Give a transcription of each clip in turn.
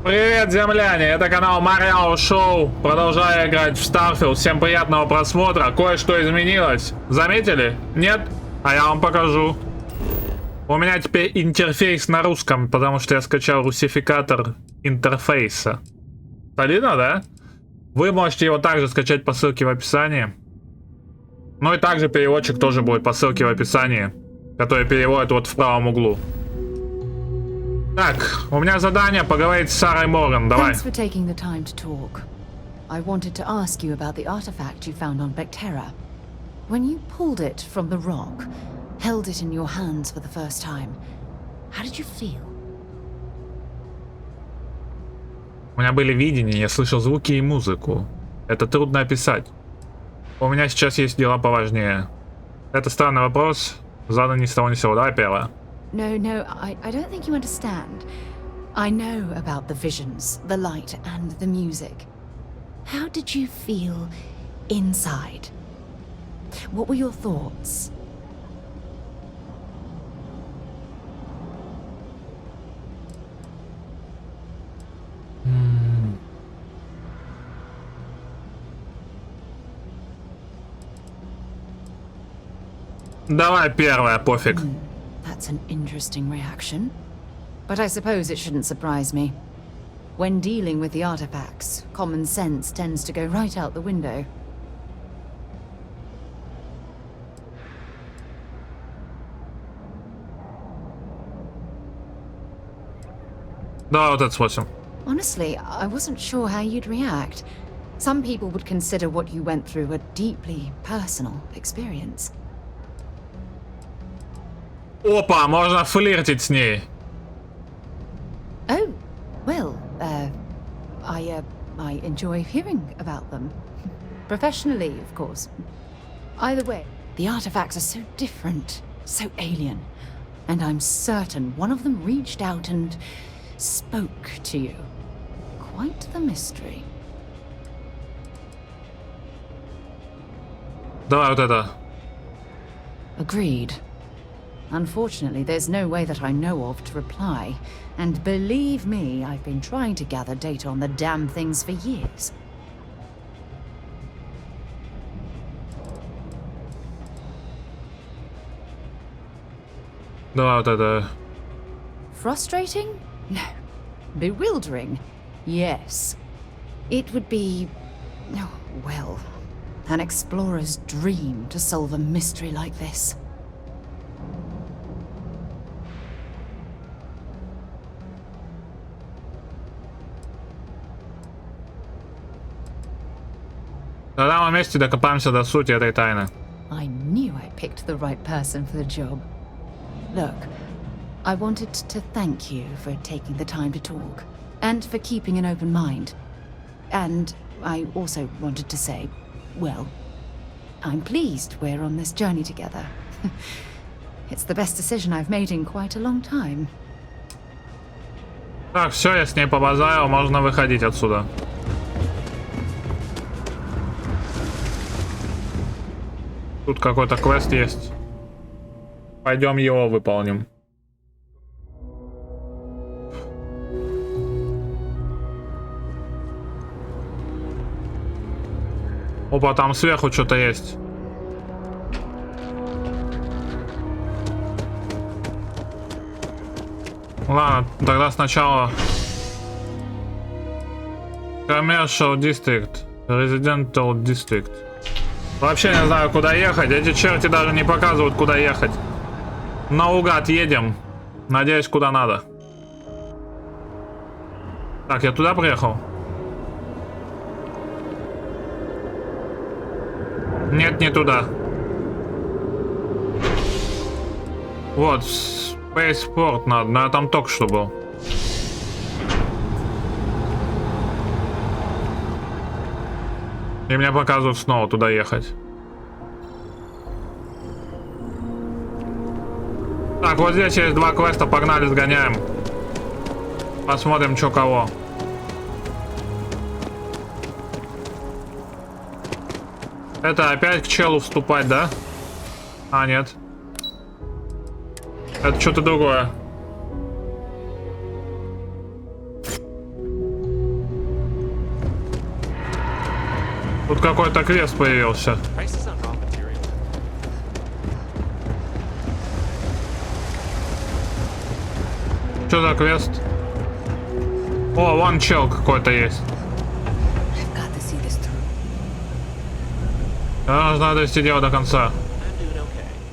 Привет, земляне! Это канал MaryaoShow. Продолжаю играть в Starfield. Всем приятного просмотра. Кое-что изменилось. Заметили? Нет? А я вам покажу. У меня теперь интерфейс на русском, потому что я скачал русификатор интерфейса. Солидно, да? Вы можете его также скачать по ссылке в описании. Ну и также переводчик тоже будет по ссылке в описании, который переводит вот в правом углу. Так, у меня задание поговорить с Сарой Морган. Давай. Thanks for taking the time to talk. I wanted to ask you about the artifact you found on Bactera. When you pulled it from the rock, held it in your hands for the first time, how did you feel? У меня были видения, я слышал звуки и музыку. Это трудно описать. У меня сейчас есть дела поважнее. Это странный вопрос, задан ни с того ни с сего. Давай первое. No, I don't think you understand. I know about the visions, the light, and the music. How did you feel inside? What were your thoughts? Давай первое, пофиг. That's an interesting reaction. But I suppose it shouldn't surprise me. When dealing with the artifacts, common sense tends to go right out the window. Давай вот это спросим. Honestly, I wasn't sure how you'd react. Some people would consider what you went through a deeply personal experience. Опа, можно флиртить с ней. Oh, well, I enjoy hearing about them. Professionally, of course. Either way, the artifacts are so different, so alien. And I'm certain one of them reached out and spoke to you. Quite the mystery. Давай вот это. Agreed. Unfortunately, there's no way that I know of to reply. And believe me, I've been trying to gather data on the damn things for years. Давай вот это. Frustrating? No. Bewildering? Yes. It would be, oh, well, an explorer's dream to solve a mystery like this. Тогда мы вместе докопаемся до сути этой тайны. I knew I picked the right person for the job. Look, I wanted to thank you for taking the time to talk, and for keeping an open mind. And I also wanted to say, well, I'm pleased we're on this journey together. It's the best decision I've made in quite a long time. Так, все, я с ней побазарил, можно выходить отсюда. Тут какой-то квест есть. Пойдем его выполним. Опа, там сверху что-то есть. Ладно, тогда сначала Commercial District, Residential District. Вообще не знаю, куда ехать. Эти черти даже не показывают, куда ехать. Наугад едем. Надеюсь, куда надо. Так, я туда приехал? Нет, не туда. Вот, Spaceport надо, но я там только что был. И мне показывают снова туда ехать. Так, вот здесь есть два квеста, погнали, сгоняем. Посмотрим, что кого. Это опять к челу вступать, да? А, нет. Это что-то другое. Тут какой-то квест появился. Что за квест? О, вон чел какой-то есть. Нужно довести дело до конца.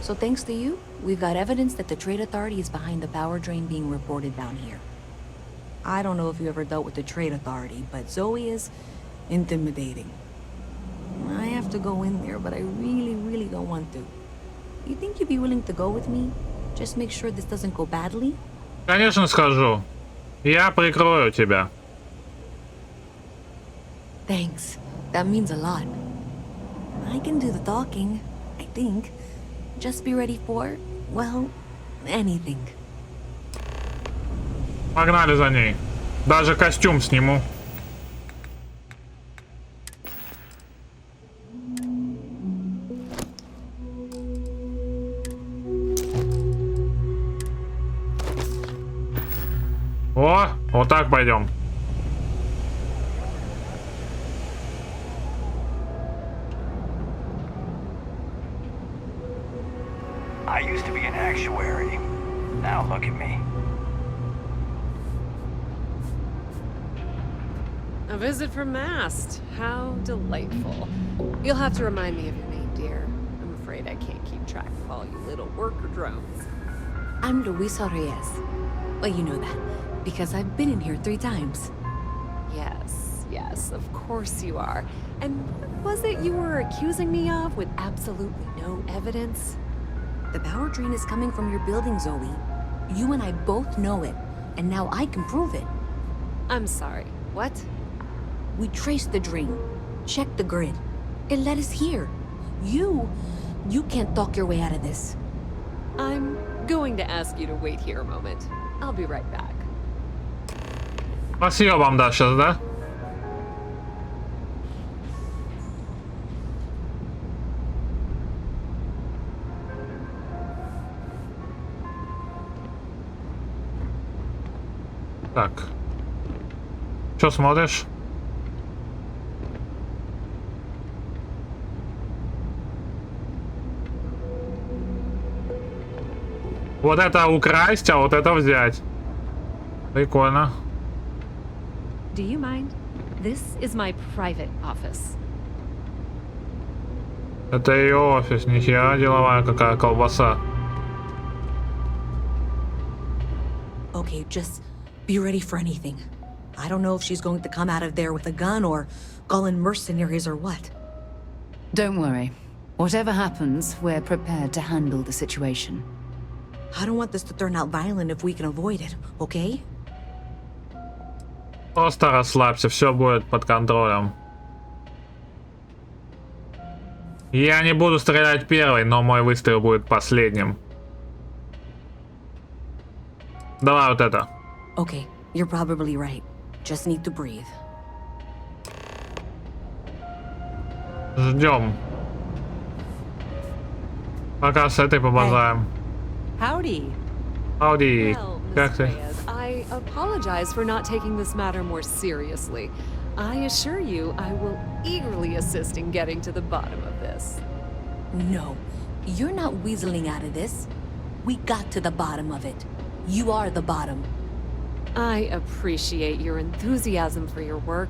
So thanks to you, we've got evidence that the trade authority is behind the power drain being reported down here. I don't know if you ever dealt with the trade authority, but Zoe is intimidating. I have to go in there, but I really don't want to. You think you'd be willing to go with me? Just make sure this doesn't go badly? Конечно, схожу. Я прикрою тебя. Thanks. That means a lot. I can do the talking, I think. Just be ready for, well, anything. Погнали за ней. Даже костюм сниму. О, вот так пойдем. I used to be an actuary. Now look at me. A visit from Mast. How delightful. You'll have to remind me of your name, dear. I'm afraid I can't keep track of all you little worker drones. I'm Luisa Reyes. Well, you know that, because I've been in here 3 times. Yes, of course you are. And what was it you were accusing me of with absolutely no evidence? The power drain is coming from your building, Zoe. You and I both know it, and now I can prove it. I'm sorry, what? We traced the drain, checked the grid. It led us here. You can't talk your way out of this. I'm going to ask you to wait here a moment. I'll be right back. Спасибо вам, да, сейчас, да? Так. Что смотришь? Вот это украсть, а вот это взять. Прикольно. Do you mind? This is my private office. Это ее офис, нихера деловая какая колбаса. Okay, just be ready for anything. I don't know if she's going to come out of there with a gun or call in mercenaries or what. Don't worry. Whatever happens, we're prepared to handle the situation. I don't want this to turn out violent if we can avoid it, okay? Просто расслабься, все будет под контролем. Я не буду стрелять первый, но мой выстрел будет последним. Давай вот это. Okay, you're probably right. Just need to breathe. Ждем. Пока с этой побазаем. Howdy. Howdy. Well, Как Miss ты? Reyes, I apologize for not taking this matter more seriously. I assure you, I will eagerly assist in getting to the bottom of this. No, you're not weaseling out of this. We got to the bottom of it. You are the bottom. I appreciate your enthusiasm for your work,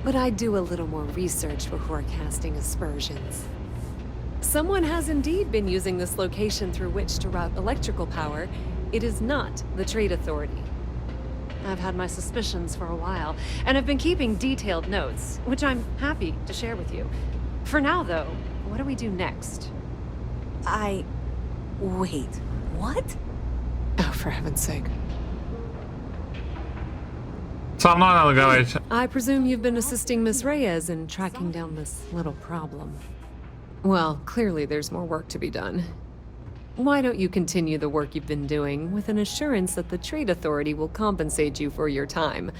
but I do a little more research before casting aspersions. Someone has indeed been using this location through which to route electrical power. It is not the Trade Authority. I've had my suspicions for a while, and have been keeping detailed notes, which I'm happy to share with you. For now, though, what do we do next? Wait, what? Oh, for heaven's sake. Со мной надо говорить. I presume you've been assisting Miss Reyes in tracking down this little problem. Well, clearly there's more work to be done. Why don't you continue the work you've been doing with an assurance that the Trade Authority will compensate you for your time?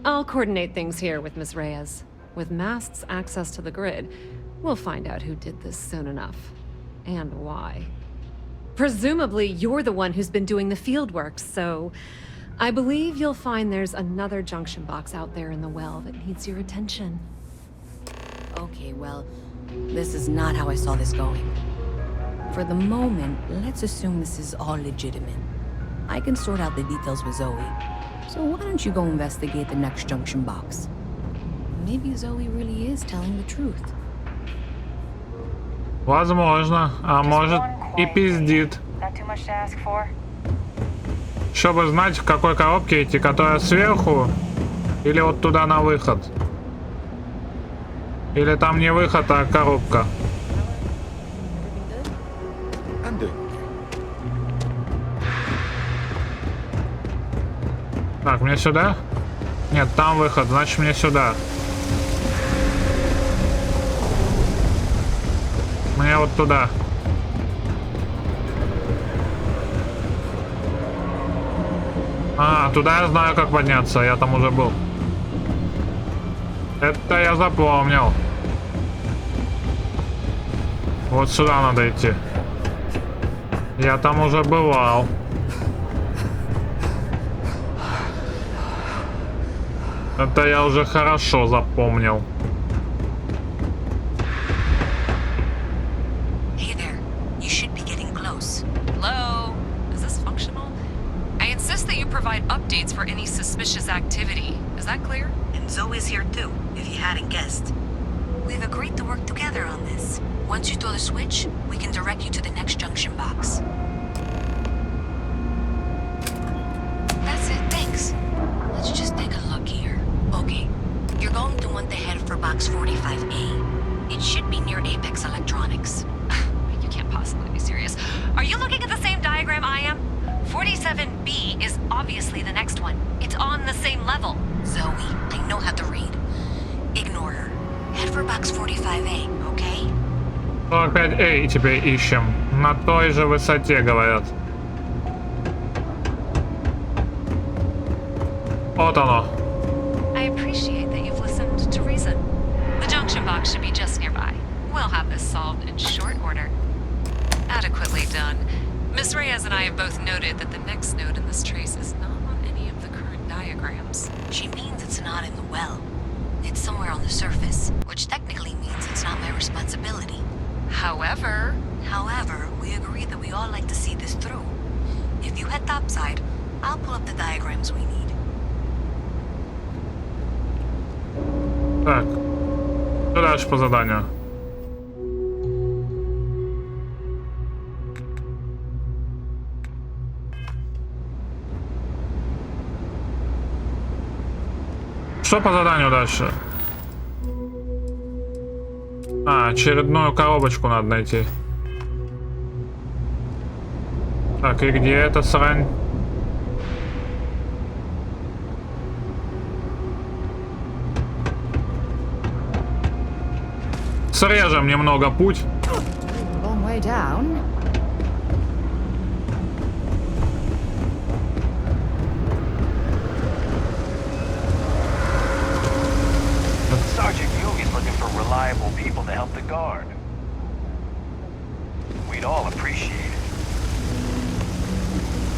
I'll coordinate things here with Miss Reyes. With Mast's access to the grid, we'll find out who did this soon enough. And why. Presumably, you're the one who's been doing the field work, so I believe you'll find there's another junction box out there in the well that needs your attention. Okay, well, this is not how I saw this going. For the moment, let's assume this is all legitimate. I can sort out the details with Zoe. So why don't you go investigate the next junction box? Maybe Zoe really is telling the truth. Возможно, а может и пиздит. Not too much to ask for. Чтобы знать, в какой коробке идти, которая сверху, или вот туда на выход. Или там не выход, а коробка. Так, мне сюда? Нет, там выход, значит мне сюда. Мне вот туда. А, туда я знаю, как подняться, я там уже был. Это я запомнил. Вот сюда надо идти. Я там уже бывал. Это я уже хорошо запомнил. Hey there. You should be getting close. Hello? Is this functional? I insist that you provide updates for any suspicious activity. Is that clear? And Zoe's here too, if you hadn't guessed. We've agreed to work together on this. Once you throw the switch, we can direct you to the next junction box. That's it, thanks. Let's just take a look here. Okay, you're going to want to head for box 45A. It should be near Apex Electronics. You can't possibly be serious. Are you looking at the same diagram I am? 47B is obviously the next one. It's on the same level. Zoe, I know how to read. Ignore her. Head for box 45A, okay? 45A теперь ищем. На той же высоте, говорят. Вот оно. I appreciate that you've listened to reason. The junction box should be just nearby. We'll have this solved in short order. Adequately done. Miss Reyes and I have both noted that the next node in this trace is not on any of the current diagrams. She means it's not in the well. It's somewhere on the surface, which technically means it's not my responsibility. However, we agreed that we all like to see this through. If you head topside, I'll pull up the diagrams we need. Так, что дальше по заданию? Что по заданию дальше? А, очередную коробочку надо найти. Так, и где эта срань? Срежем немного путь. Long way down. Sergeant Yugi's looking for reliable people to help the guard. We'd all appreciate it.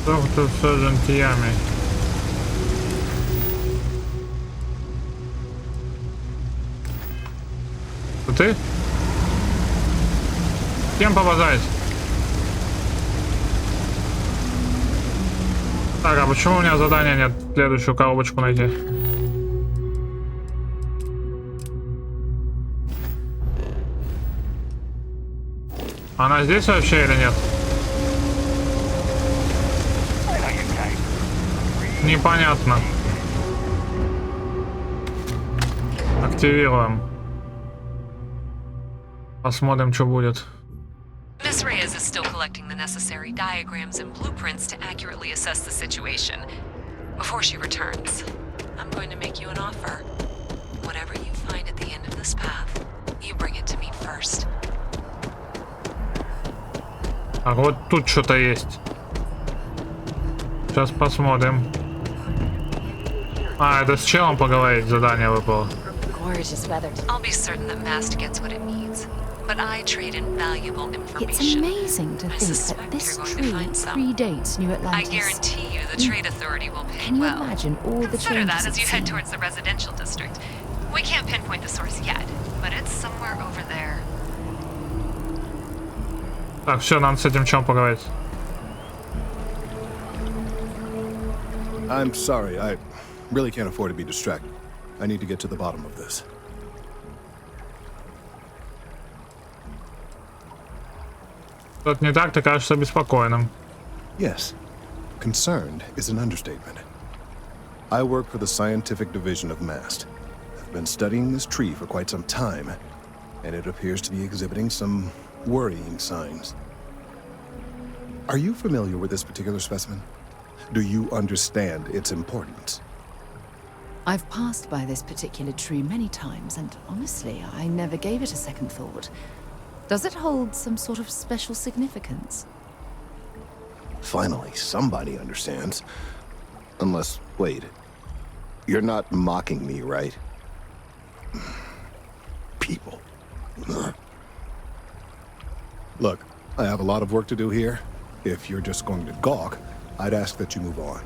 Доктор Сержант Ями. Ты? Кем побазарить? Так, а почему у меня задания нет? Следующую коробочку найти. Она здесь вообще или нет? Непонятно. Активируем. Посмотрим, что будет. Miss Reyes is still collecting the necessary diagrams and blueprints to accurately assess the situation. Before she returns, I'm going to make you an offer. Whatever you find at the end of this path, you bring it to me first. А вот тут что-то есть. Сейчас посмотрим. А, это с челом поговорить задание выпало. I'll be certain that Mast gets what it needs, but I trade in valuable It's information. amazing to I think that suspect this you're going to tree find some. predates New I Atlantis. guarantee you the Trade Authority will pay Can you well. imagine all the Consider changes that as you it's head seen? towards the residential district. We can't pinpoint the source yet, but it's somewhere over there. Так, все, надо с этим чем поговорить. I'm sorry, I really can't afford to be distracted. I need to get to the bottom of this. Что-то не так, ты кажешься беспокойным. Yes, concerned is an understatement. I work for the scientific division of MAST. I've been studying this tree for quite some time, and it appears to be exhibiting some worrying signs. Are you familiar with this particular specimen? Do you understand its importance? I've passed by this particular tree many times, and honestly, I never gave it a second thought. Does it hold some sort of special significance? Finally, somebody understands. Unless, wait. You're not mocking me, right? People. Look, I have a lot of work to do here. If you're just going to gawk, I'd ask that you move on.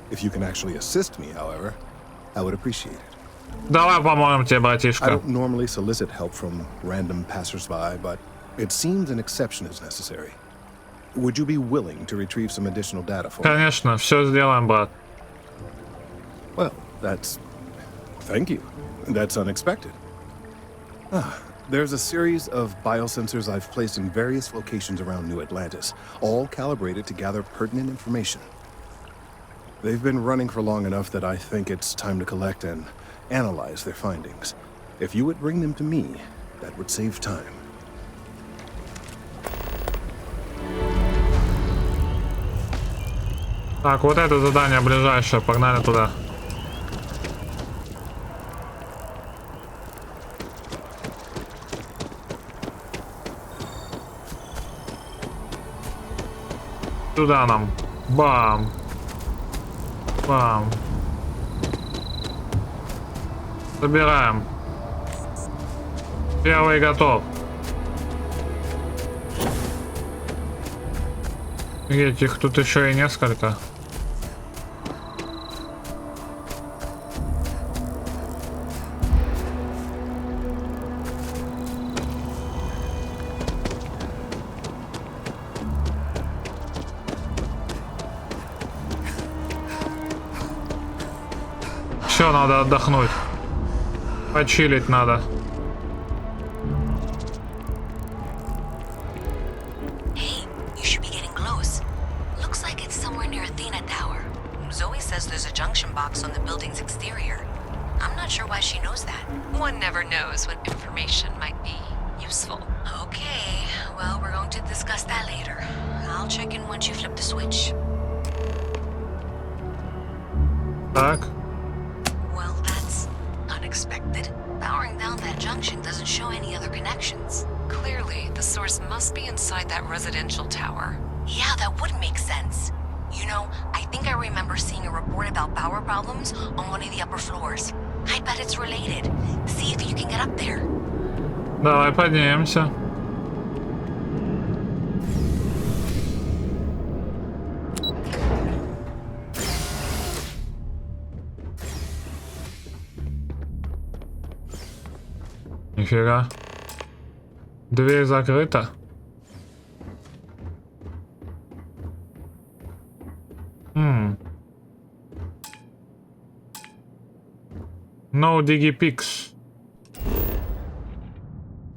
If you can actually assist me, however, I would appreciate it. Давай поможем тебе, I братишка. don't normally solicit help from random passersby, but it seems an exception is necessary. Would you be willing to retrieve some additional data for me? Конечно, все сделаем, брат. Well, that's... Thank you. That's unexpected. There's a series of biosensors I've placed in various locations around New Atlantis, all calibrated to gather pertinent information. They've been running for long enough that I think it's time to collect and analyze their findings. If you would bring them to me, that would save time. Так, вот это задание ближайшее, погнали туда. Туда нам. Бам. Бам. Собираем. Первый готов. Этих тут еще и несколько. Все, надо отдохнуть. Почилить надо. Hey, you should be getting close. Looks like it's somewhere near Athena Tower. Zoe says there's a junction box on the building's exterior. I'm not sure why she knows that. One never knows what information might be useful. Okay, well, we're going to discuss that later. I'll check in once you flip the switch. Так. Well, that's unexpected. Powering down that junction doesn't show any other connections. Clearly, the source must be inside that residential tower. Yeah, that would make sense. You know, I think I remember seeing a report about power problems on one of the upper floors. I bet it's related. See if you can get up there. Давай поднимемся. Нифига. Дверь закрыта. No digipix.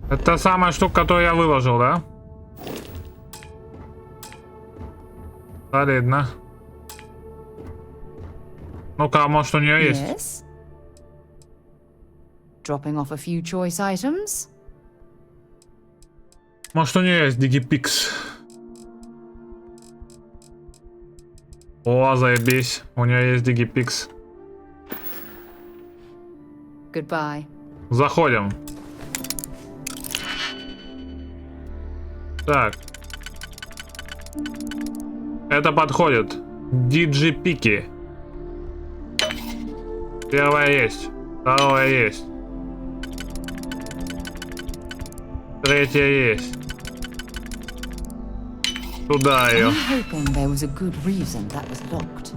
Это та самая штука, которую я выложил, да? Солидно. Ну-ка, может, у нее есть? Yes. Dropping off a few choice items. Может, у нее есть digipix? О, заебись. У нее есть digipix. Goodbye. Заходим. Так. Это подходит. Диджипики. Первое есть. Второе есть. Третье есть. Туда ее. I'm hoping there was a good reason that was locked.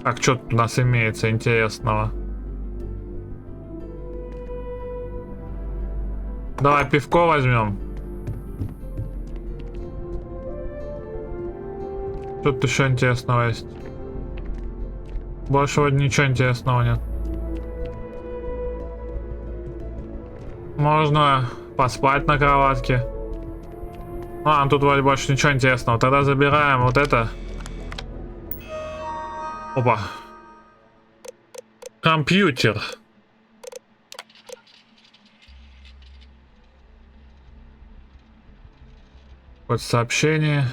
Так, что тут у нас имеется интересного? Давай пивко возьмем. Тут еще интересного есть. Больше вот ничего интересного нет. Можно поспать на кроватке. А, тут вроде больше ничего интересного. Тогда забираем вот это. Опа. Компьютер. Вот сообщение.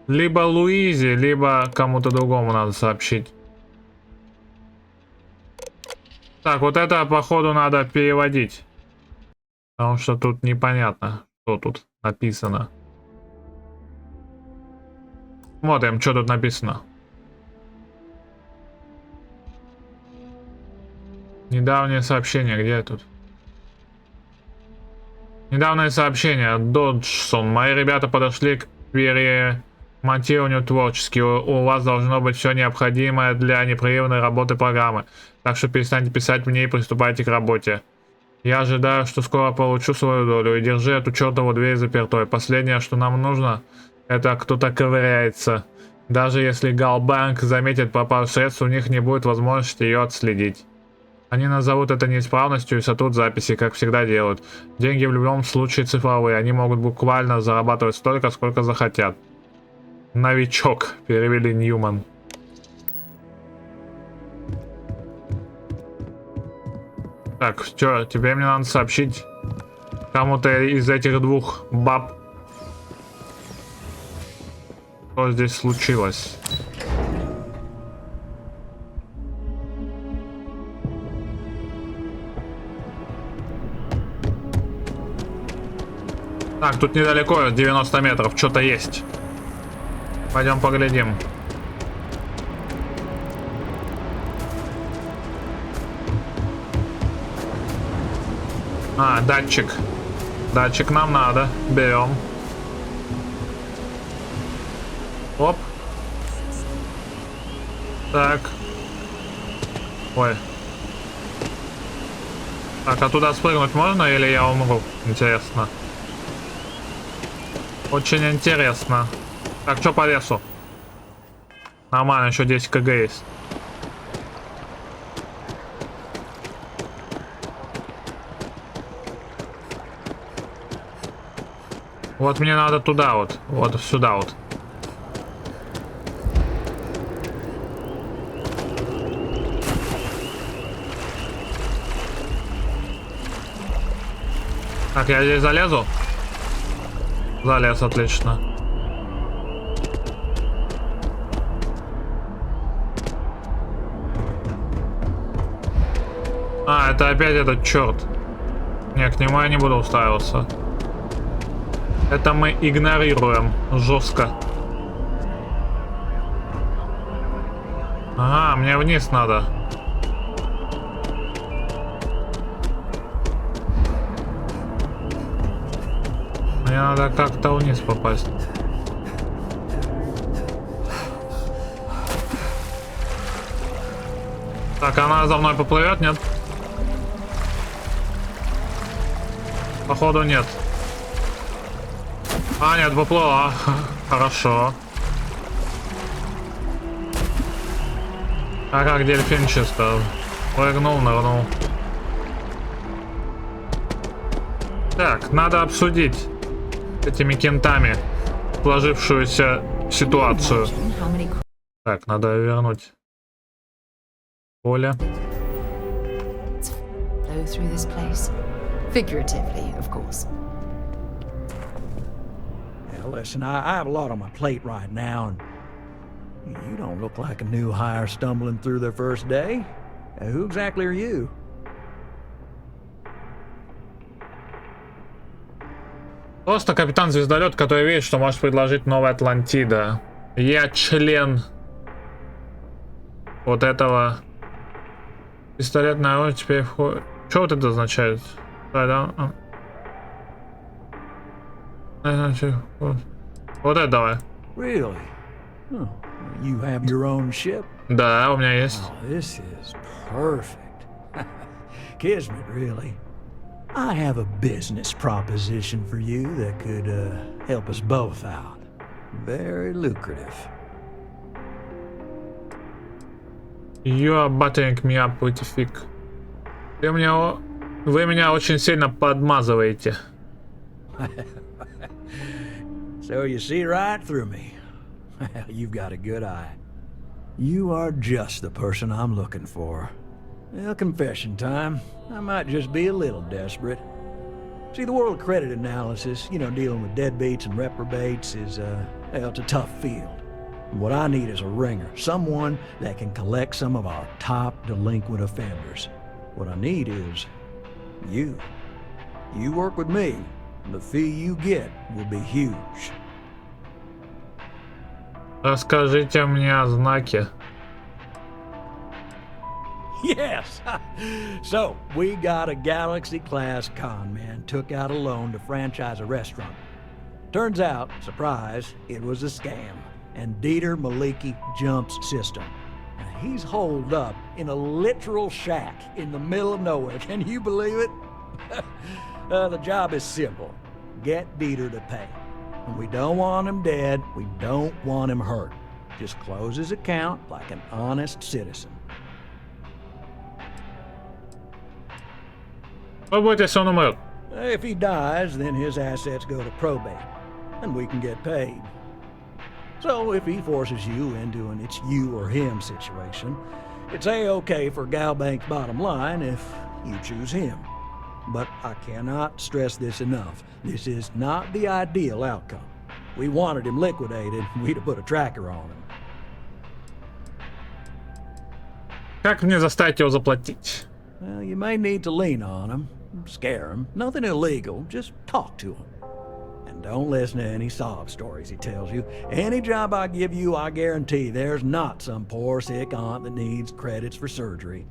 Либо Луизе, либо кому-то другому надо сообщить. Так, вот это, походу, надо переводить. Потому что тут непонятно, что тут написано. Смотрим, что тут написано. Недавнее сообщение, где тут? Недавнее сообщение. Доджсон. Мои ребята подошли к перемонтированию творчески. У вас должно быть все необходимое для непрерывной работы программы. Так что перестаньте писать мне и приступайте к работе. Я ожидаю, что скоро получу свою долю. И держи эту чертову дверь запертой. Последнее, что нам нужно, это кто-то ковыряется. Даже если Галбанк заметит пропажу средств, у них не будет возможности ее отследить. Они назовут это неисправностью и сотрут записи, как всегда делают. Деньги в любом случае цифровые. Они могут буквально зарабатывать столько, сколько захотят. Новичок, перевели Ньюман. Так, что, теперь мне надо сообщить кому-то из этих двух баб, что здесь случилось. Так, тут недалеко, 90 метров, что-то есть. Пойдем поглядим. А, датчик. Датчик нам надо. Берем. Оп. Так. Ой. Так, а туда спрыгнуть можно или я умру? Интересно. Очень интересно. Так, что по весу? Нормально, еще 10 кг есть. Вот мне надо туда вот. Вот сюда вот. Так, я здесь залезу? Залез, отлично. А, это опять этот черт. Не, к нему я не буду устраиваться. Это мы игнорируем жестко. Ага, мне вниз надо. Мне надо как-то вниз попасть. Так, она за мной поплывет, нет? Походу нет. А, нет, поплыла. Хорошо. А как дельфин чисто? Прыгнул, нырнул. Так, надо обсудить этими кентами сложившуюся ситуацию. Так, надо вернуть поле. Listen, I have a lot on my plate right now, and you don't look like a new hire stumbling through their first day. Who exactly are you? Просто капитан-звездолет, который верит, что может предложить новая Атлантида. Я член вот этого. Пистолетная оружие теперь входит. Что вот это означает? Вот это давай. Really? Oh, You have your own ship? Да, у меня есть. Oh, this is perfect. Kismet, really. I have a business proposition for you that could help us both out. Very lucrative. You are buttering me up pretty thick. Вы меня очень сильно подмазываете. So you see right through me. You've got a good eye. You are just the person I'm looking for. Well, confession time. I might just be a little desperate. See, the world credit analysis, dealing with deadbeats and reprobates is, it's a tough field. What I need is a ringer, someone that can collect some of our top delinquent offenders. What I need is you. You work with me, and the fee you get will be huge. Расскажите мне о знаке. Yes! So, we got a Galaxy-class con man took out a loan to franchise a restaurant. Turns out, surprise, it was a scam. And Dieter Maliki Jump's system. Now, he's holed up in a literal shack in the middle of nowhere. Can you believe it? The job is simple. Get Dieter to pay. And we don't want him dead. We don't want him hurt. Just close his account like an honest citizen. Что будет, если он умрет? If he dies, then his assets go to probate. And we can get paid. So if he forces you into an it's you or him situation, it's A-okay for Galbank's bottom line if you choose him. But I cannot stress this enough. This is not the ideal outcome. We wanted him liquidated, we'd have put a tracker on him. Как мне заставить его заплатить? Well, you may need to lean on him, scare him. Nothing illegal, just talk to him. And don't listen to any sob stories he tells you. Any job I give you, I guarantee there's not some poor sick aunt that needs credits for surgery.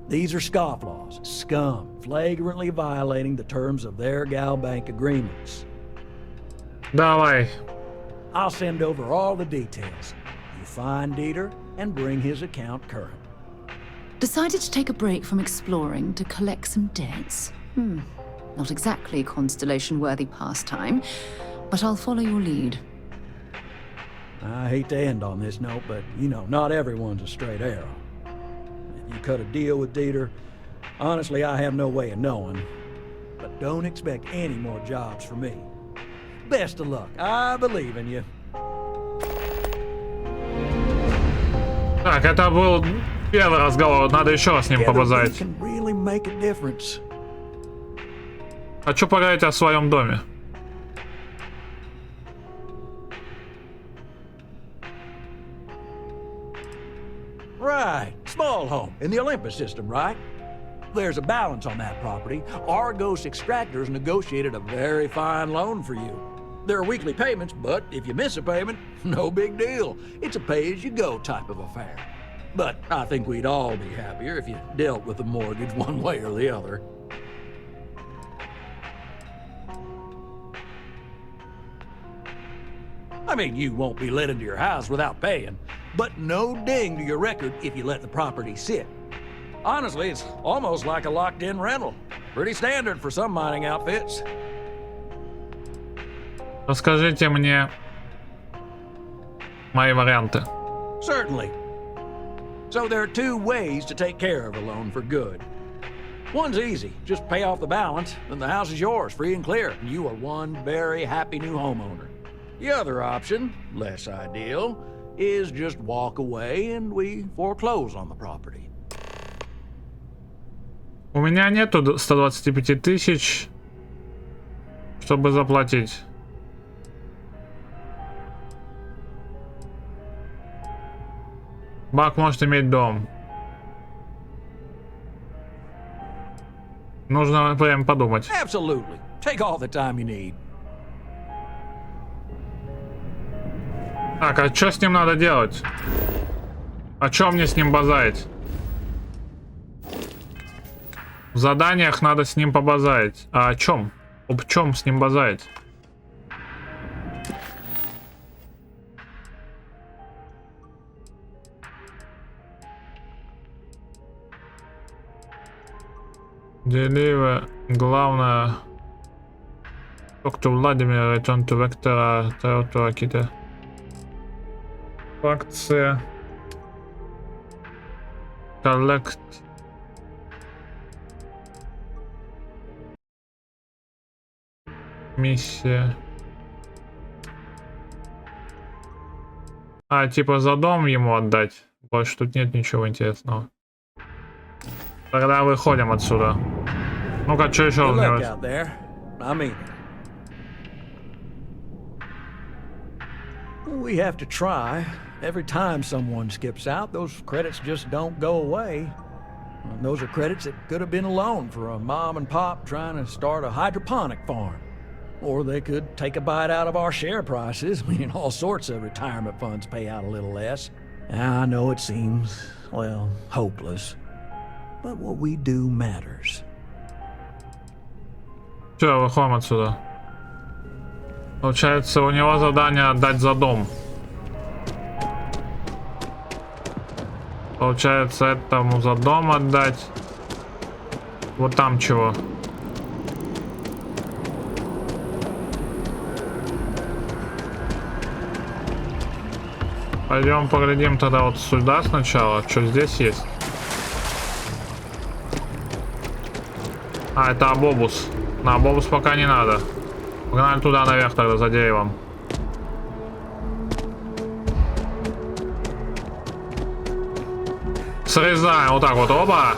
These are scofflaws, scum, flagrantly violating the terms of their Galbank agreements. Давай. I'll send over all the details. You find Dieter and bring his account current. Decided to take a break from exploring to collect some debts. Not exactly a constellation-worthy pastime, but I'll follow your lead. I hate to end on this note, but, not everyone's a straight arrow. If you cut a deal with Dieter, honestly, I have no way of knowing. But don't expect any more jobs from me. Best of luck. I believe in you. Так, это был первый разговор. Надо еще раз с ним побазарить. Can really make a difference. Хочу поговорить о своем доме. Right. Small home in the Olympus system, right? There's a balance on that property. Argos Extractors negotiated a very fine loan for you. There are weekly payments, but if you miss a payment, no big deal. It's a pay-as-you-go type of affair. But I think we'd all be happier if you dealt with the mortgage one way or the other. I mean, you won't be let into your house without paying, but no ding to your record if you let the property sit. Honestly, it's almost like a locked-in rental. Pretty standard for some mining outfits. Расскажите мне мои варианты. Certainly. So there are two ways to take care of a loan for good. One's easy. Just pay off the balance, and the house is yours, free and clear, and you are one very happy new homeowner. The other option, less ideal, is just walk away and we foreclose on the property. У меня нету 125 тысяч, чтобы заплатить. Бак может иметь дом. Нужно прям подумать. Absolutely. Take all the time you need. Так, а что с ним надо делать? О чем мне с ним базарить? В заданиях надо с ним побазарить. А о чем? Об чем с ним базарить? Deliver. Главное. Talk to Vladimir, return to Vector, to какие-то факции. Collect. Миссия. А, типа за дом ему отдать. Больше тут нет ничего интересного. Тогда выходим отсюда. Ну-ка, что еще у него? We have to try. Every time someone skips out, those credits just don't go away. And those are credits that could have been a loan for a mom and pop trying to start a hydroponic farm. Or they could take a bite out of our share prices. I mean, all sorts of retirement funds pay out a little less. I know it seems, well, hopeless. But what we do matters. Все, выходим отсюда. Получается, у него задание отдать за дом. Получается, этому за дом отдать. Вот там чего. Пойдем поглядим тогда вот сюда сначала. Что здесь есть? А, это абобус. На абобус пока не надо. Погнали туда наверх тогда за деревом. Срезаем вот так вот, оба.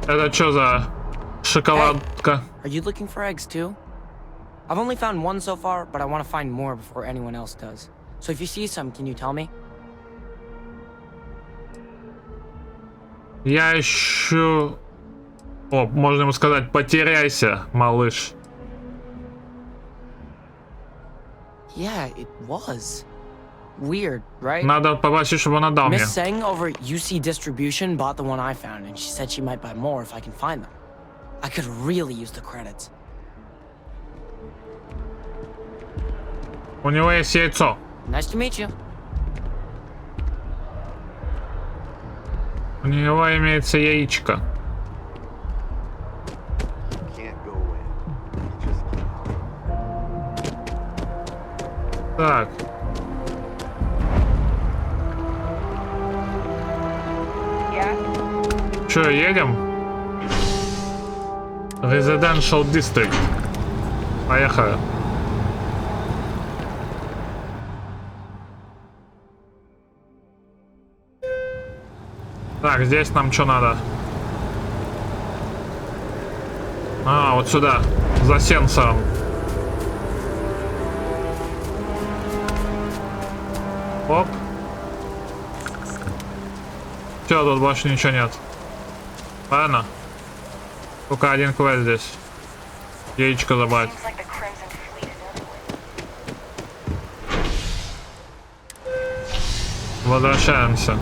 Это что за шоколадка? Are you looking for eggs too? I've only found one so far, but I want to find more before anyone else does. So if you see some, can you tell me? Я ищу... О, можно ему сказать, потеряйся, малыш. Yeah, it was. Weird, right? Надо попросить, чтобы он отдал мне. Miss Seng over at UC Distribution bought the one I found, and she said she might buy more if I can find them. I could really use the credits. У него есть яйцо. Nice to meet you. У него имеется яичко. Так. Че, едем? Residential District. Поехали. Так, здесь нам что надо? А, вот сюда, за сенсором. Оп. Все, тут больше ничего нет. Правильно? Только один квест здесь. Яичко забрать. Возвращаемся.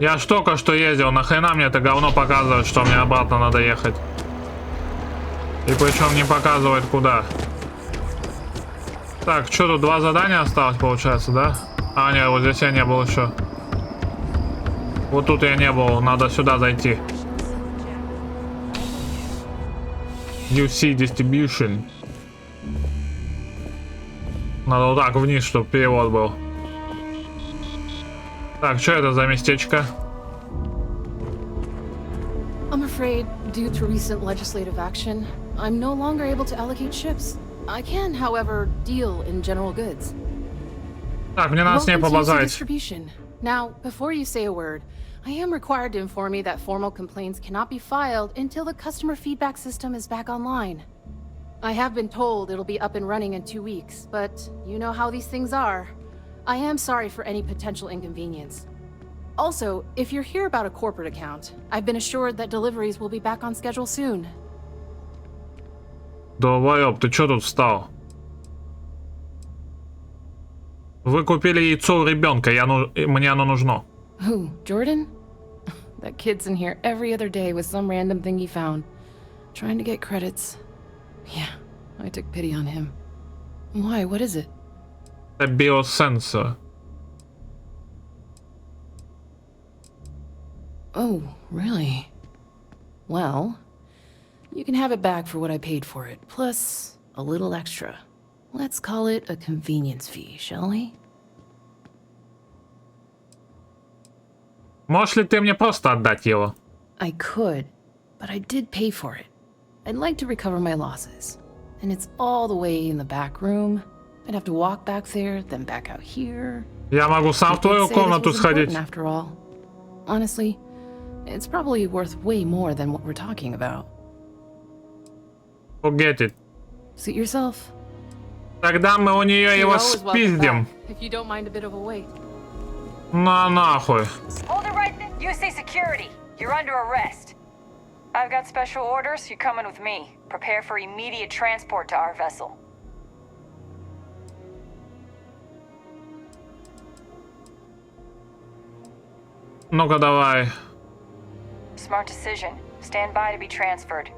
Я ж только что ездил, нахрена мне это говно показывает, что мне обратно надо ехать? И причем не показывает куда. Так, что тут, 2 задания осталось, получается, да? А, нет, вот здесь я не был еще. Вот тут я не был, надо сюда зайти. UC Distribution. Надо вот так вниз, чтобы перевод был. Так, что это за местечко? I'm afraid, due to recent legislative action, I'm no longer able to allocate ships. I can, however, deal in general goods. Так, мне надо с ней побазарить. Now, before you say a word, I am required to inform you that formal complaints cannot be filed until the customer feedback system is back online. I have been told it'll be up and running in 2 weeks, but you know how these things are. I am sorry for any potential inconvenience. Also, if you're here about a corporate account, I've been assured that deliveries will be back on schedule soon. Долбоёб, ты чё тут встал? Вы купили яйцо у ребенка, мне оно нужно. Who, Jordan? That kid's in here every other day with some random thing he found, trying to get credits. Yeah, I took pity on him. Why? What is it? A biosensor. Oh, really? Well, you can have it back for what I paid for it, plus a little extra. Let's call it a convenience fee, shall we? Можешь ли ты мне просто отдать его? I could, but I did pay for it. I'd like to recover my losses. And it's all the way in the back room. I'd have to walk back there, then back out here. Я могу сам в твою комнату сходить. After all, honestly, it's probably worth way more than what we're talking about. Forget it. Suit yourself. Тогда мы у нее его спиздим. If you don't mind a bit of a wait. На нахуй. Hold it right there. You say security. You're under arrest. I've got special orders. You're coming with me. Prepare for immediate transport to our vessel. Ну-ка давай. Smart decision. Stand by to be transferred.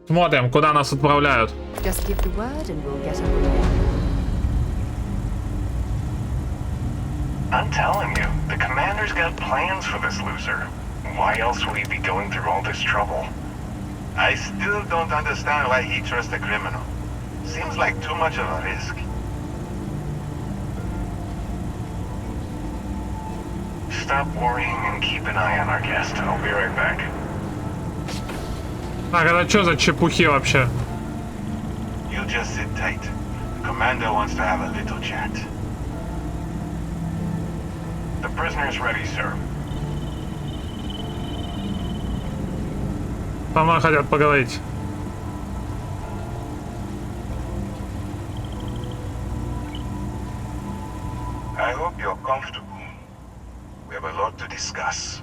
Смотрим, куда нас отправляют. Just give the word and we'll get underway. I'm telling you, the commander's got plans for this loser. Why else would he be going through all this trouble? I still don't understand why he trusts a criminal. Seems like too much of a risk. Stop worrying and keep an eye on our guest. I'll be right back. Так, это что за чепухи вообще? You just sit tight. The commander wants to have a little chat. The prisoner is ready, sir. Со мной хотят поговорить. I hope you're comfortable. We have a lot to discuss.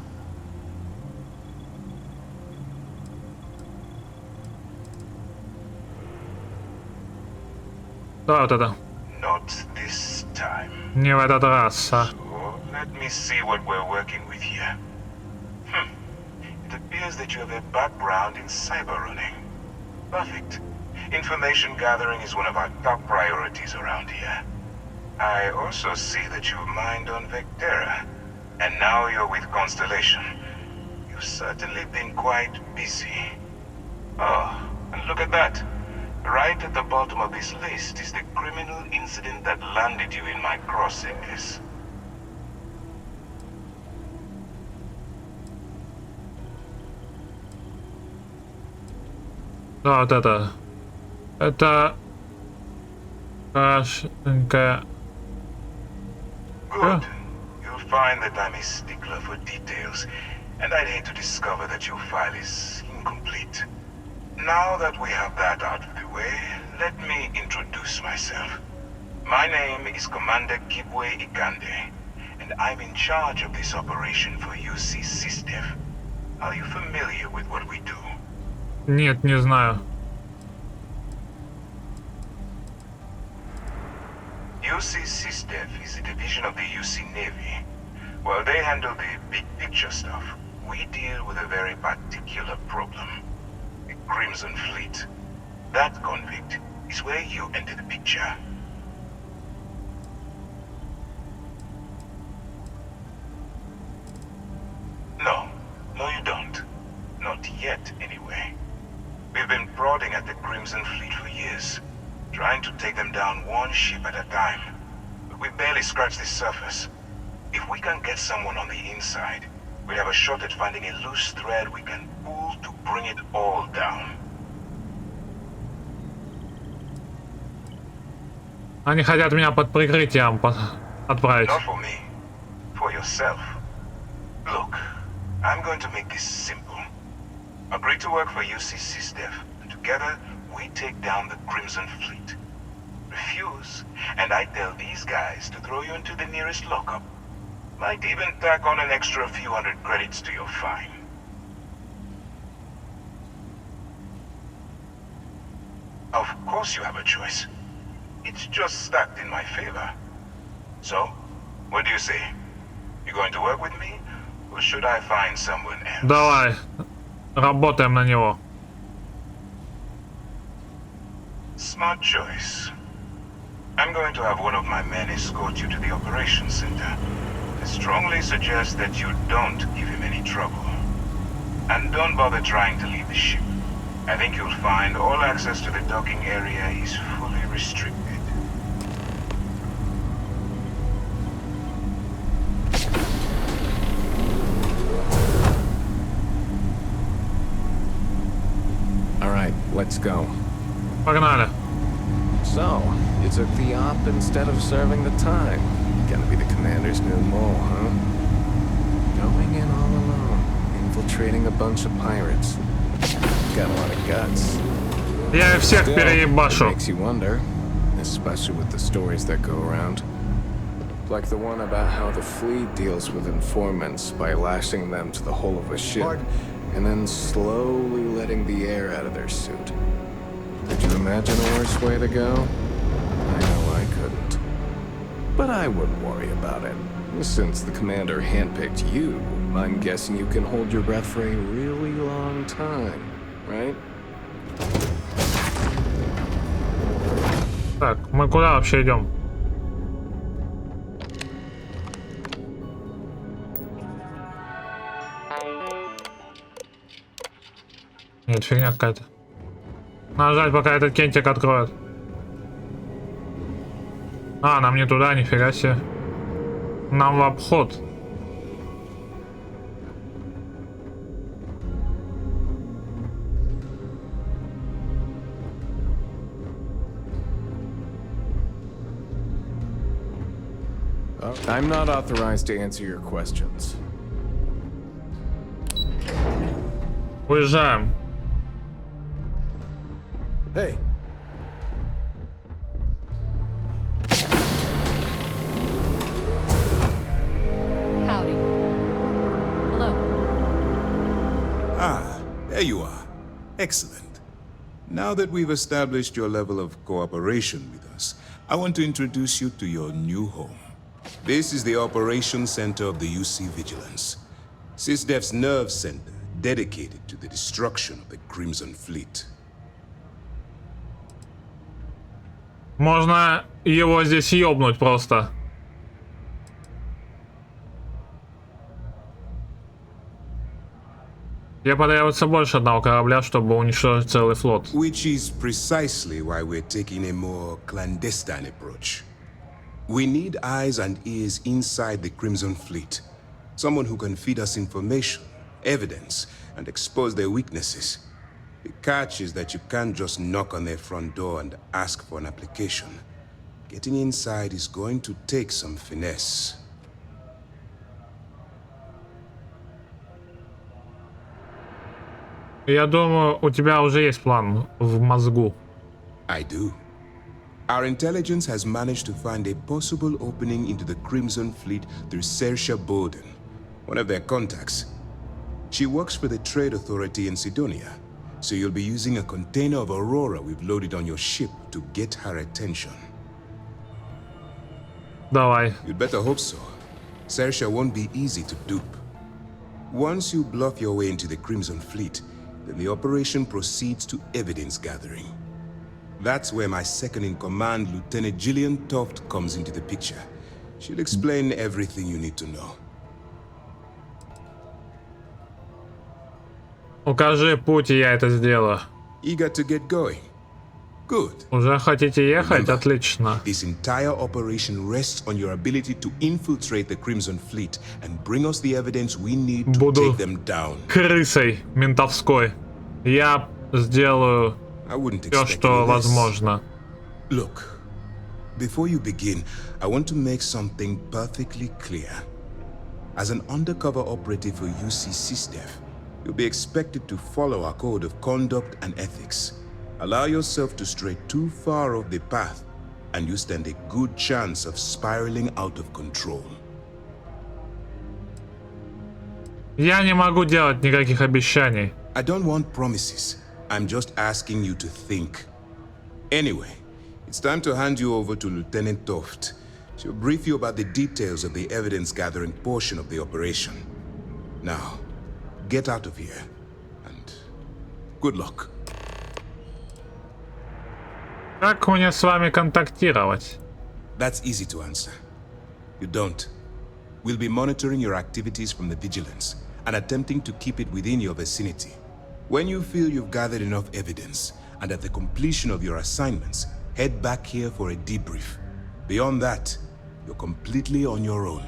Да, вот это. Not this time. Не в этот раз, а. So, let me see what we're working with here. It appears that you have a background in cyber running. Perfect. Information gathering is one of our top priorities around here. I also see that you've mined on Vectera, and now you're with Constellation. You've certainly been quite busy. Oh, and look at that. Right at the bottom of this list is the criminal incident that landed you in my crosshairs. Да, вот это. Это... Хорошенькая. Good. You'll find that I'm a stickler for details, and I'd hate to discover that your file is incomplete. Now that we have that out of the way, let me introduce myself. My name is Commander Kibwe Ikande, and I'm in charge of this operation for UC SysDev. Are you familiar with what we do? Нет, не знаю. UC SysDev is a division of the UC Navy. While they handle the big picture stuff, we deal with a very particular problem. The Crimson Fleet. That convict is where you enter the picture. No, you don't. Not yet, anyway. We've been prodding at the Crimson Fleet for years, trying to take them down one ship at a time. But we barely scratched the surface. If we can get someone on the inside, we'll have a shot at finding a loose thread we can pull to bring it all down. Они хотят меня под прикрытием отправить. Not for me. For yourself. Look, I'm going to make this simple. Agree to work for UC SysDev, and together we take down the Crimson Fleet. Refuse, and I tell these guys to throw you into the nearest lockup. Might even tack on an extra few hundred credits to your fine. Of course you have a choice. It's just stacked in my favor. So, what do you say? You going to work with me, or should I find someone else? Давай, работаем на него. Smart choice. I'm going to have one of my men escort you to the operations center. I strongly suggest that you don't give him any trouble. And don't bother trying to leave the ship. I think you'll find all access to the docking area is fully restricted. All right, let's go. Погнали. So, you took the op instead of serving the time. Gonna be the commander's new mole, huh? Going in all alone, infiltrating a bunch of pirates. Got a lot of guts. Я всех Still, переебашу. it makes you wonder, especially with the stories that go around. Like the one about how the fleet deals with informants by lashing them to the hull of a ship and then slowly letting the air out of their suit. Could you imagine a worse way to go? I know I couldn't. But I wouldn't worry about it. Since the commander handpicked you, I'm guessing you can hold your breath for a really long time, right? Так, мы куда вообще идем? Нет, фигня какая-то. Нажать, пока этот кентик откроет. А, нам не туда, нифига себе. Нам в обход. I'm not authorized to answer your questions. Уезжаем. Hey. Howdy. Hello. Ah, there you are. Excellent. Now that we've established your level of cooperation with us, I want to introduce you to your new home. This is the operations center of the UC Vigilance. SysDef's nerve center, dedicated to the destruction of the Crimson Fleet. Можно его здесь ёбнуть просто. Тебе потребуется больше одного корабля, чтобы уничтожить целый флот. Which is precisely why we're taking a more clandestine approach. We need eyes and ears inside the Crimson Fleet. Someone who can feed us information, evidence, and expose their weaknesses. The catch is that you can't just knock on their front door and ask for an application. Getting inside is going to take some finesse. Я думаю, у тебя уже есть план в мозгу. I do. Our intelligence has managed to find a possible opening into the Crimson Fleet through Saoirse Bowden, one of their contacts. She works for the Trade Authority in Sidonia, so you'll be using a container of Aurora we've loaded on your ship to get her attention. Давай. You'd better hope so. Saoirse won't be easy to dupe. Once you bluff your way into the Crimson Fleet, then the operation proceeds to evidence gathering. That's where my second-in-command, Lieutenant Gillian Toft, comes into the picture. She'll explain everything you need to know. Укажи путь, и я это сделаю. Eager to get going? Good. Уже хотите ехать? Remember, Отлично. This entire operation rests on your ability to infiltrate the Crimson Fleet and bring us the evidence we need to Буду take them down. крысой ментовской. Я сделаю все, что возможно. Look, before you begin, I want to make something perfectly clear. As an undercover operative for UC SysDef, you'll be expected to follow our code of conduct and ethics. Allow yourself to stray too far off the path, and you stand a good chance of spiraling out of control. Я не могу делать никаких обещаний. I don't want promises. I'm just asking you to think. Anyway, it's time to hand you over to Lieutenant Toft. She'll brief you about the details of the evidence-gathering portion of the operation. Now, get out of here, and good luck. Как мне с вами контактировать? That's easy to answer. You don't. We'll be monitoring your activities from the vigilance and attempting to keep it within your vicinity. When you feel you've gathered enough evidence, and at the completion of your assignments, head back here for a debrief. Beyond that, you're completely on your own.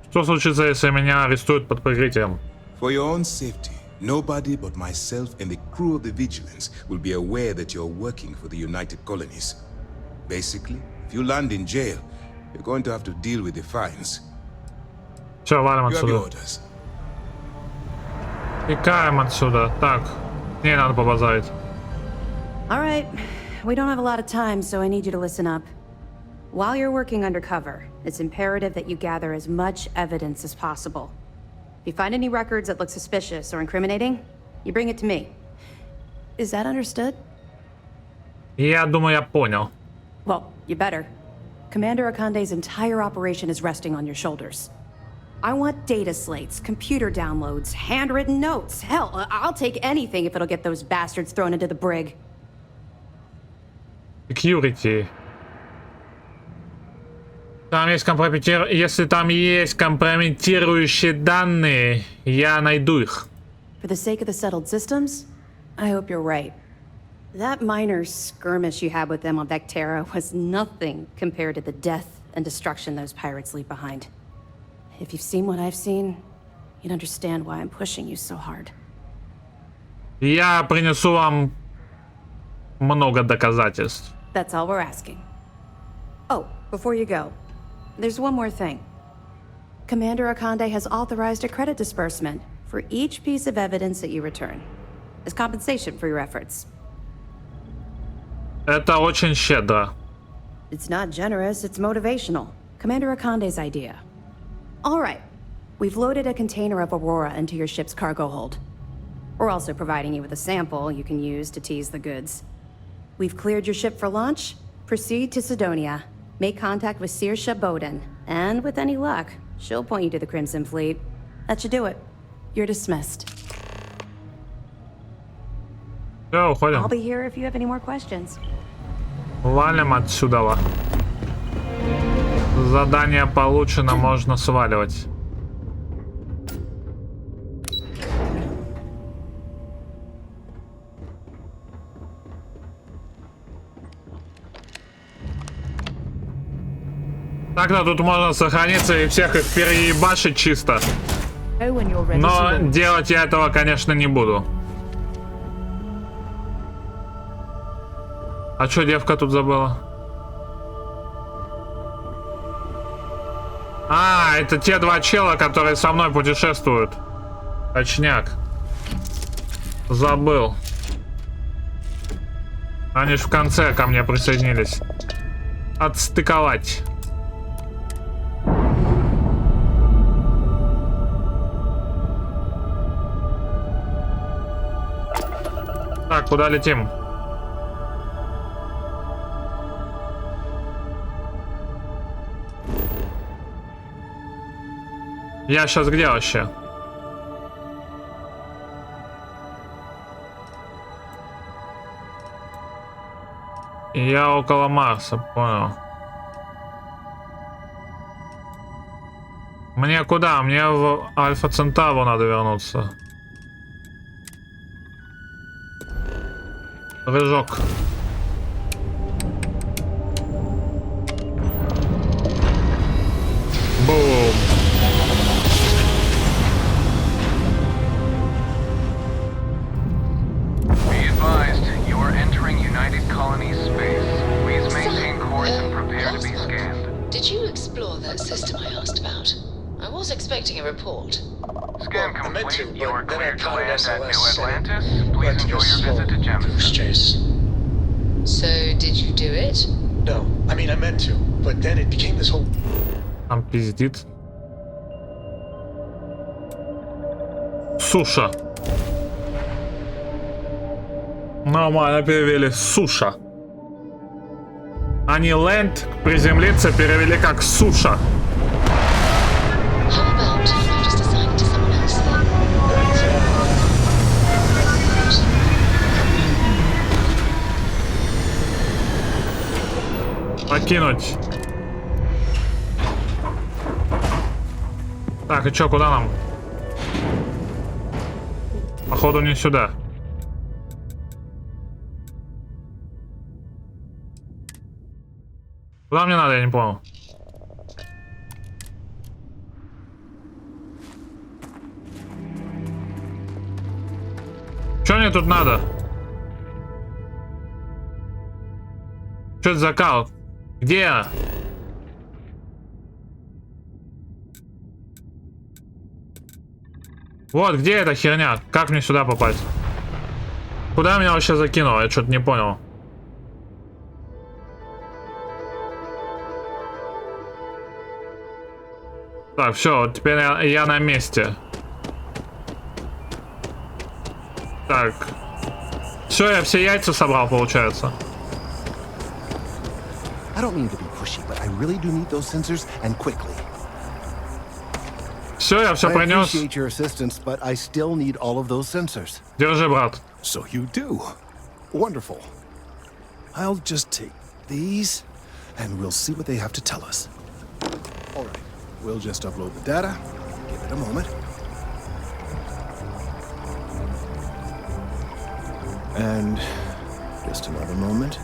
Что случится, если меня арестуют под прикрытием? For your own safety, nobody but myself and the crew of the Vigilance will be aware that you're working for the United Colonies. Basically, if you land in jail, you're going to have to deal with the fines. Все, валим You have your отсюда. orders. Текаем отсюда. Так, мне надо побазарить. All right. We don't have a lot of time, so I need you to listen up. While you're working undercover, it's imperative that you gather as much evidence as possible. If you find any records that look suspicious or incriminating, you bring it to me. Is that understood? Я думаю, я понял. Well, you better. Commander Akande's entire operation is resting on your shoulders. I want data slates, computer downloads, handwritten notes. Hell, I'll take anything if it'll get those bastards thrown into the brig. Security. Там есть Если там есть компрометирующие данные, я найду их. For the sake of the settled systems, I hope you're right. That minor skirmish you had with them on Vectera was nothing compared to the death and destruction those pirates leave behind. If you've seen what I've seen, you'd understand why I'm pushing you so hard. Я принесу вам много доказательств. That's all we're asking. Oh, before you go, there's one more thing. Commander Akande has authorized a credit disbursement for each piece of evidence that you return, as compensation for your efforts. Это очень щедро. It's not generous, it's motivational. Commander Akande's idea. All right, we've loaded a container of Aurora into your ship's cargo hold. We're also providing you with a sample you can use to tease the goods. We've cleared your ship for launch. Proceed to Sidonia. Make contact with Saoirse Bowden. And with any luck, she'll point you to the Crimson Fleet. That should do it. You're dismissed. Все, уходим. I'll be here if you have any more questions. Валим отсюда. Задание получено, можно сваливать. Так-то тут можно сохраниться и всех их переебашить чисто. Но делать я этого, конечно, не буду. А чё девка тут забыла? А, это те два чела, которые со мной путешествуют. Точняк. Забыл. Они ж в конце ко мне присоединились. Отстыковать. Так, куда летим? Я сейчас где вообще? Я около Марса, понял. Мне куда? Мне в Альфа Центаву надо вернуться. Рыжок. Бум. Be advised, you are entering United Colonies space. Please maintain course and prepare to be scanned. Did you explore that system I asked about? I was expecting a report. Scan complete. You are cleared to land at New Atlantis. Please enjoy your visit to Genesis. So, did you do it? No, I mean I meant to, but then it became this whole... Там пиздит. Суша. Нормально перевели. Суша. Они ленд приземлиться перевели как суша. Покинуть. Так, и чё, куда нам? Походу не сюда. Куда мне надо, я не понял. Чё мне тут надо? Чё это за кал? Где? Вот, где эта херня? Как мне сюда попасть? Куда меня вообще закинуло? Я что-то не понял. Так, все, вот теперь я на месте. Так. Все, я все яйца собрал, получается. Все, я все принес. Держи, брат. So you do. Wonderful. I'll just take these, and we'll see what they have to tell us. All right. We'll just upload the data. Give it a moment. And just another moment.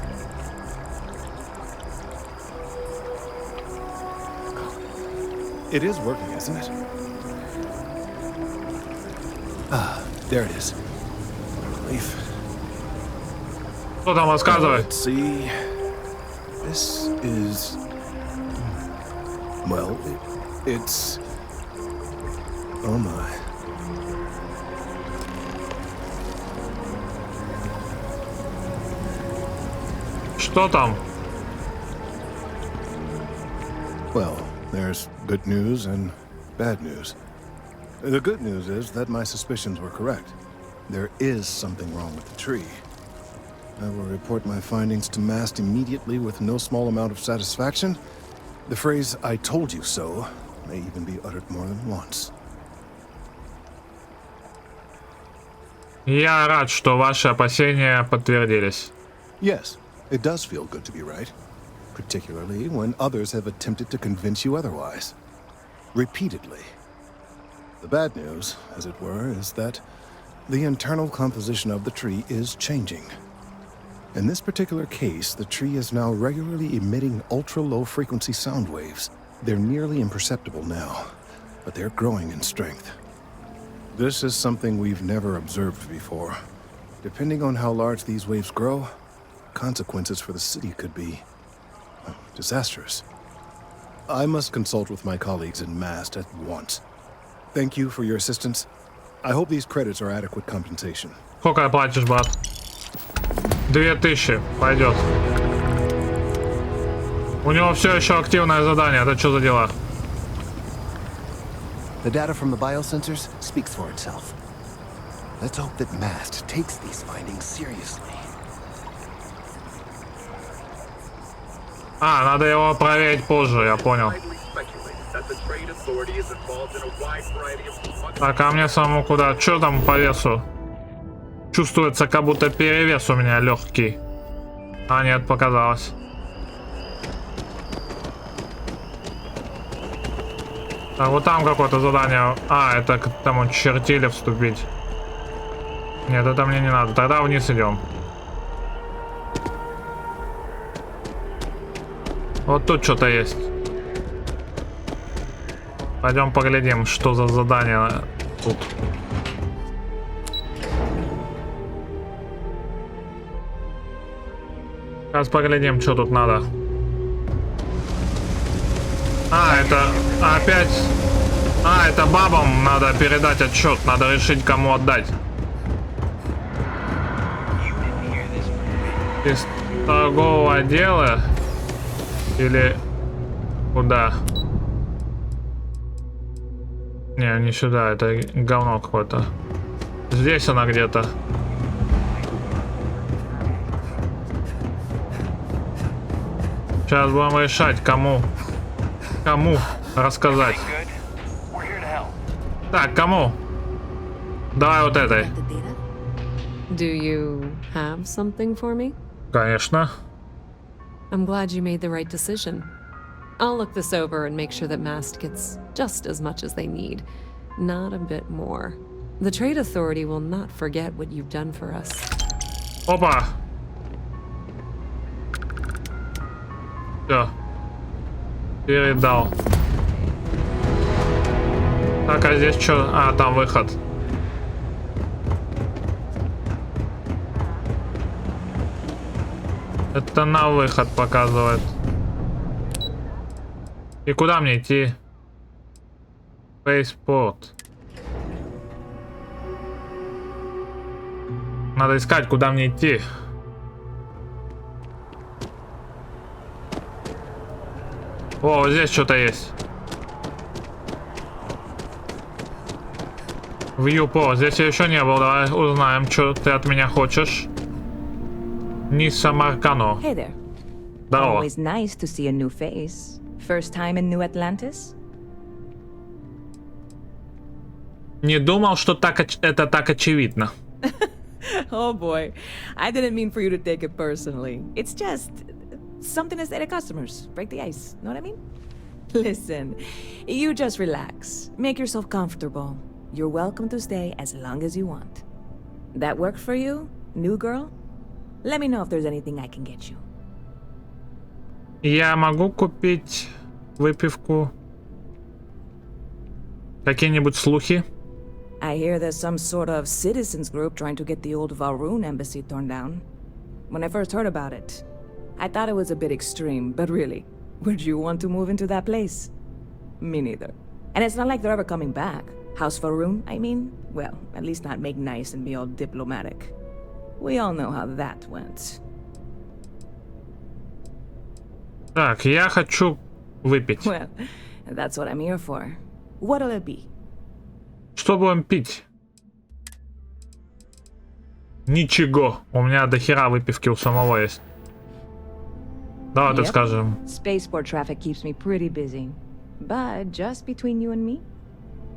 It is working, isn't it? Ah, there it is. Relief. Что там рассказывает? Let's see. This is... Well, it's... Oh my. Что там? Well, there's good news and bad news. The good news is that my suspicions were correct. There is something wrong with the tree. I will report my findings to MAST immediately with no small amount of satisfaction. The phrase, "I told you so," may even be uttered more than once. Я рад, что ваши опасения подтвердились. Yes, it does feel good to be right. Particularly when others have attempted to convince you otherwise. Repeatedly. The bad news, as it were, is that the internal composition of the tree is changing. In this particular case, the tree is now regularly emitting ultra-low frequency sound waves. They're nearly imperceptible now, but they're growing in strength. This is something we've never observed before. Depending on how large these waves grow, consequences for the city could be disastrous. I must consult with my colleagues in MAST at once. Thank you for your assistance. I hope these credits are adequate compensation. Сколько платишь, брат? 2000. Пойдет. У него все еще активное задание. Это что за дела? The data from the biosensors speaks for itself. Let's hope that MAST takes these findings seriously. А, надо его проверить позже, я понял. Так, а мне самому куда? Что там по весу? Чувствуется, как будто перевес у меня легкий. А, нет, показалось. Так, вот там какое-то задание. А, это к тому чертили вступить. Нет, это мне не надо. Тогда вниз идем. Вот тут что-то есть. Пойдем поглядим, что за задание тут. Сейчас поглядим, что тут надо. А, это опять... А, это бабам надо передать отчет. Надо решить, кому отдать. Из торгового отдела... Или куда? Не, не сюда, это говно какое-то. Здесь она где-то. Сейчас будем решать, кому рассказать. Так, кому? Давай вот этой. Do you have something for me? Конечно. I'm glad you made the right decision. I'll look this over and make sure that Mast gets just as much as they need, not a bit more. The Trade Authority will not forget what you've done for us. Опа. Все. Передал. Так, а здесь что? А, там выход. Это на выход показывает. И куда мне идти? Spaceport. Надо искать, куда мне идти. О, вот здесь что-то есть. Viewport. Здесь я еще не был. Давай узнаем, что ты от меня хочешь. Ниса Маркано. Hey there. Здорово. Always nice to see a new face. First time in New Atlantis? Не думал, что это так очевидно. Oh boy, I didn't mean for you to take it personally. It's just something to say to customers. Break the ice, know what I mean? Listen, you just relax. Make yourself comfortable. You're welcome to stay as long as you want. That work for you, new girl? Let me know if there's anything I can get you. Я могу купить выпивку? Какие-нибудь слухи? I hear there's some sort of citizens group trying to get the old Valroon embassy torn down. When I first heard about it, I thought it was a bit extreme, but really, would you want to move into that place? Me neither. And it's not like they're ever coming back. House Valroon, I mean? Well, at least not make nice and be all diplomatic. We all know how that went. Так, я хочу выпить. Well, that's what I'm here for. What'll it be? Что будем пить? Ничего. У меня до хера выпивки у самого есть. Давай так скажем. Spaceport traffic keeps me pretty busy. But just between you and me,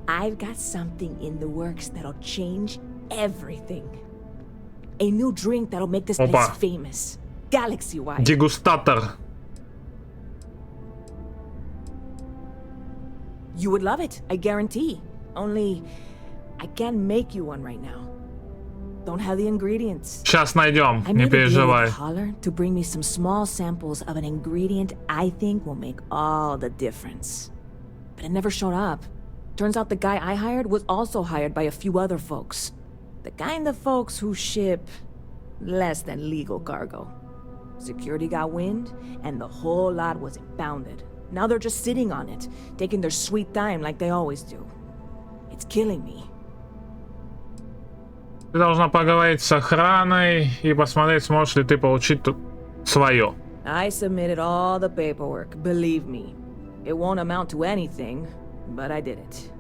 I've got something in the works that'll change everything. A new drink that'll make this place famous. Galaxy-wide. Дегустатор. You would love it, I guarantee. Only, I can't make you one right now. Don't have the ingredients. Сейчас найдем, не переживай. To bring me some small samples of an ingredient I think will make all the difference. But it never showed up. Turns out the guy I hired was also hired by a few other folks. The kind of folks who ship less than legal cargo. Security got wind, and the whole lot was impounded. Now they're just sitting on it, taking their sweet time like they always do. It's killing me. Ты должна поговорить с охраной и посмотреть, сможешь ли ты получить свое. I submitted all the paperwork, believe me. It won't amount to anything, but I did it.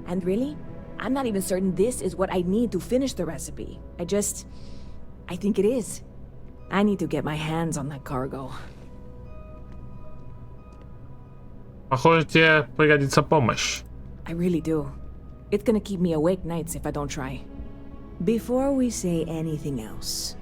And really, I'm not even certain this is what I need to finish the recipe. I think it is. I need to get my hands on that cargo. Похоже, тебе пригодится помощь. I really do. It's gonna keep me awake nights if I don't try. Before we say anything else,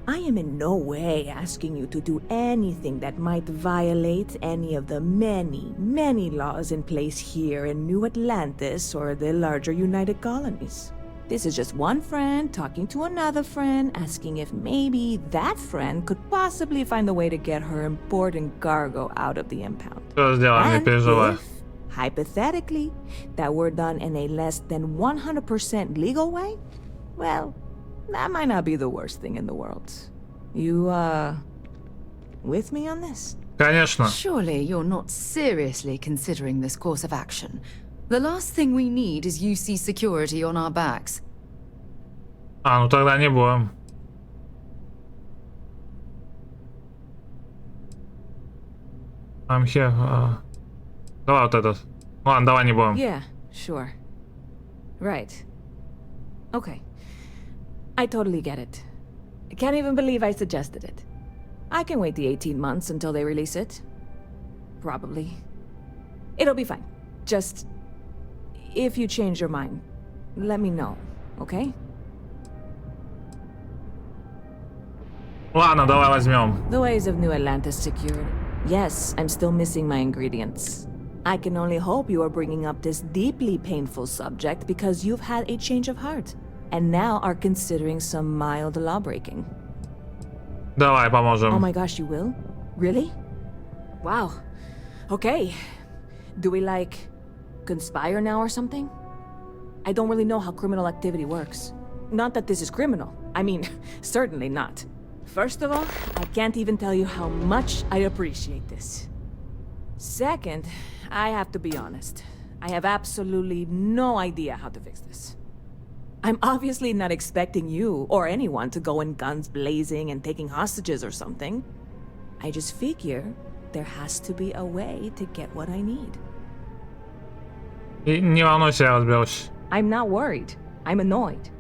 I am in no way asking you to do anything that might violate any of the many, many laws in place here in New Atlantis or the larger United Colonies. This is just one friend talking to another friend, asking if maybe that friend could possibly find a way to get her important cargo out of the impound. And if, hypothetically, that were done in a less than 100% legal way, well, that might not be the worst thing in the world. You, with me on this? Конечно. Surely you're not seriously considering this course of action. The last thing we need is UC security on our backs. Ну тогда не будем. I'm here. Давай вот этот. Ладно, давай не будем. Yeah, sure. Right. Okay. I totally get it. I can't even believe I suggested it. I can wait the 18 months until they release it. Probably. It'll be fine. Just... if you change your mind, let me know, okay? Ладно, давай возьмем. The ways of New Atlantis secured. Yes, I'm still missing my ingredients. I can only hope you are bringing up this deeply painful subject because you've had a change of heart, and now are considering some mild lawbreaking. Давай поможем. Oh my gosh, you will? Really? Wow. Okay. Do we, like, conspire now or something? I don't really know how criminal activity works. Not that this is criminal. I mean, certainly not. First of all, I can't even tell you how much I appreciate this. Second, I have to be honest. I have absolutely no idea how to fix this. I'm obviously not expecting you or anyone to go in guns blazing and taking hostages or something. I just figure there has to be a way to get what I need. Не волнуйся, я разберусь. I'm not worried. I'm annoyed.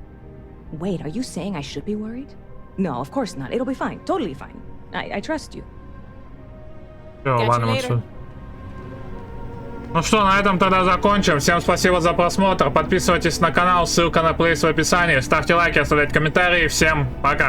Wait, are you saying I should be worried? No, of course not. It'll be fine. Totally fine. I trust you. Все, ладно, отсюда. Ну что, на этом тогда закончим. Всем спасибо за просмотр. Подписывайтесь на канал, ссылка на плейлист в описании. Ставьте лайки, оставляйте комментарии. Всем пока.